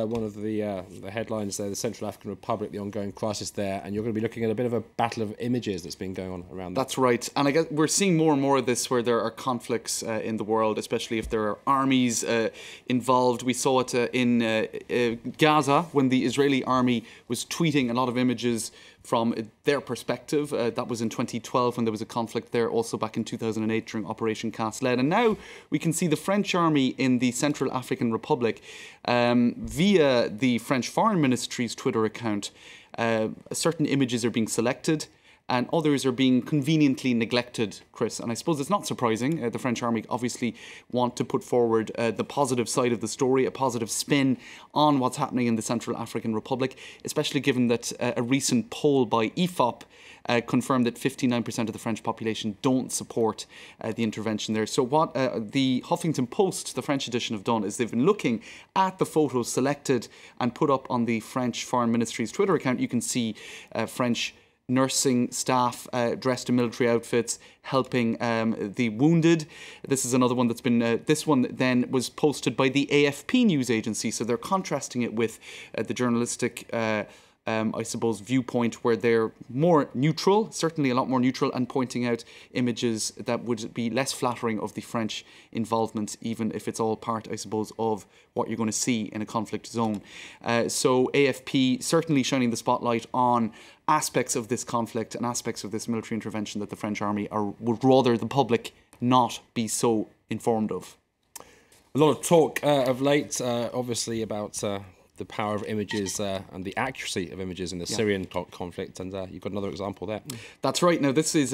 One of the headlines there, the Central African Republic, the ongoing crisis there, and you're going to be looking at a bit of a battle of images that's been going on around there. That's right, and I guess we're seeing more and more of this where there are conflicts in the world, especially if there are armies involved. We saw it in Gaza when the Israeli army was tweeting a lot of images from their perspective. That was in 2012 when there was a conflict there, also back in 2008 during Operation Cast Lead. And now we can see the French army in the Central African Republic via the French Foreign Ministry's Twitter account. Certain images are being selected and others are being conveniently neglected, Chris. And I suppose it's not surprising. The French army obviously want to put forward the positive side of the story, a positive spin on what's happening in the Central African Republic, especially given that a recent poll by IFOP confirmed that 59% of the French population don't support the intervention there. So what the Huffington Post, the French edition, have done is they've been looking at the photos selected and put up on the French Foreign Ministry's Twitter account. You can see French nursing staff dressed in military outfits helping the wounded. This is another one that's been, this one then was posted by the AFP news agency, so they're contrasting it with the journalistic I suppose, viewpoint where they're more neutral, certainly a lot more neutral, and pointing out images that would be less flattering of the French involvement, even if it's all part, I suppose, of what you're going to see in a conflict zone. So AFP certainly shining the spotlight on aspects of this conflict and aspects of this military intervention that the French army would rather the public not be so informed of. A lot of talk of late, obviously, about the power of images and the accuracy of images in the Syrian conflict, and you've got another example there. That's right. Now this is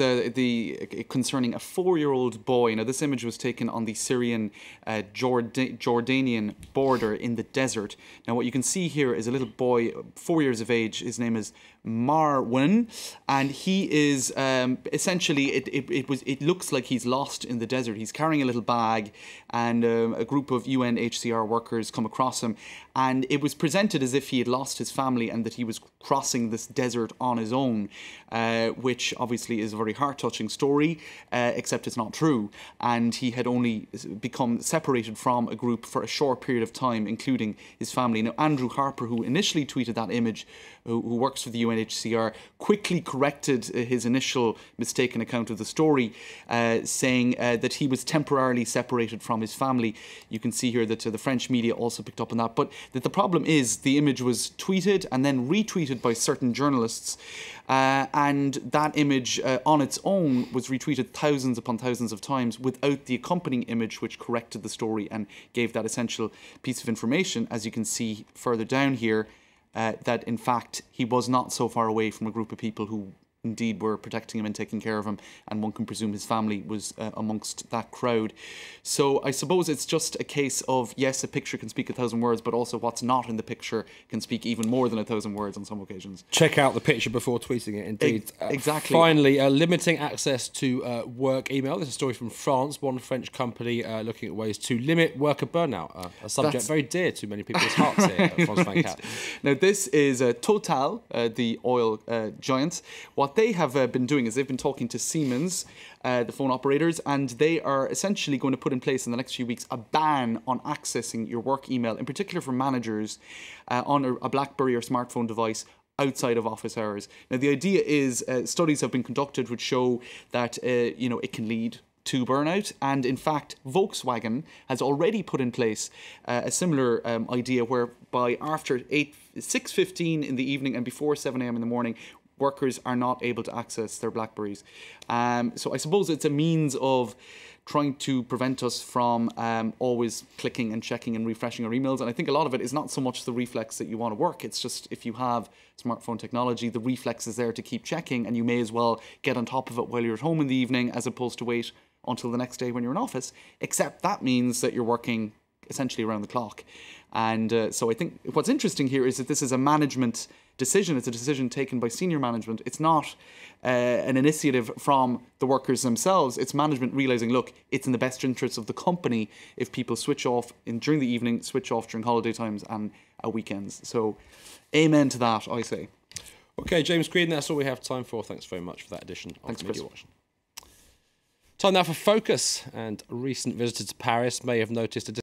concerning a 4-year-old boy. Now this image was taken on the Syrian Jordanian border in the desert. Now what you can see here is a little boy, 4 years of age. His name is Marwan, and he is essentially it looks like he's lost in the desert. He's carrying a little bag, and a group of UNHCR workers come across him, and it was presented as if he had lost his family and that he was crossing this desert on his own, which obviously is a very heart-touching story, except it's not true. And he had only become separated from a group for a short period of time, including his family. Now, Andrew Harper, who initially tweeted that image, who works for the UNHCR, quickly corrected his initial mistaken account of the story, saying that he was temporarily separated from his family. You can see here that the French media also picked up on that, but that the problem is the image was tweeted and then retweeted by certain journalists, and that image on its own was retweeted thousands upon thousands of times without the accompanying image which corrected the story and gave that essential piece of information, as you can see further down here, that in fact he was not so far away from a group of people who indeed were protecting him and taking care of him, and one can presume his family was amongst that crowd. So I suppose it's just a case of, yes, a picture can speak 1,000 words, but also what's not in the picture can speak even more than 1,000 words on some occasions. Check out the picture before tweeting it, indeed. Exactly. Finally, limiting access to work email. This is a story from France. One French company looking at ways to limit worker burnout, a subject very dear to many people's hearts here at France 24. Now, this is Total, the oil giant. What they have been doing is they've been talking to Siemens, the phone operators, and they are essentially going to put in place in the next few weeks a ban on accessing your work email, in particular for managers, on a BlackBerry or smartphone device outside of office hours. Now, the idea is studies have been conducted which show that it can lead to burnout, and in fact Volkswagen has already put in place a similar idea whereby after 6:15 in the evening and before 7 a.m. in the morning, workers are not able to access their BlackBerries. So I suppose it's a means of trying to prevent us from always clicking and checking and refreshing our emails. And I think a lot of it is not so much the reflex that you want to work. It's just if you have smartphone technology, the reflex is there to keep checking, and you may as well get on top of it while you're at home in the evening as opposed to wait until the next day when you're in office. Except that means that you're working essentially around the clock. And so I think what's interesting here is that this is a management decision. It's a decision taken by senior management. It's not an initiative from the workers themselves. It's management realising, look, it's in the best interest of the company if people switch off during the evening, switch off during holiday times and weekends. So amen to that, I say. Okay, James Green, that's all we have time for. Thanks very much for that edition of Media Chris. Watch. Time now for Focus, and a recent visitor to Paris may have noticed a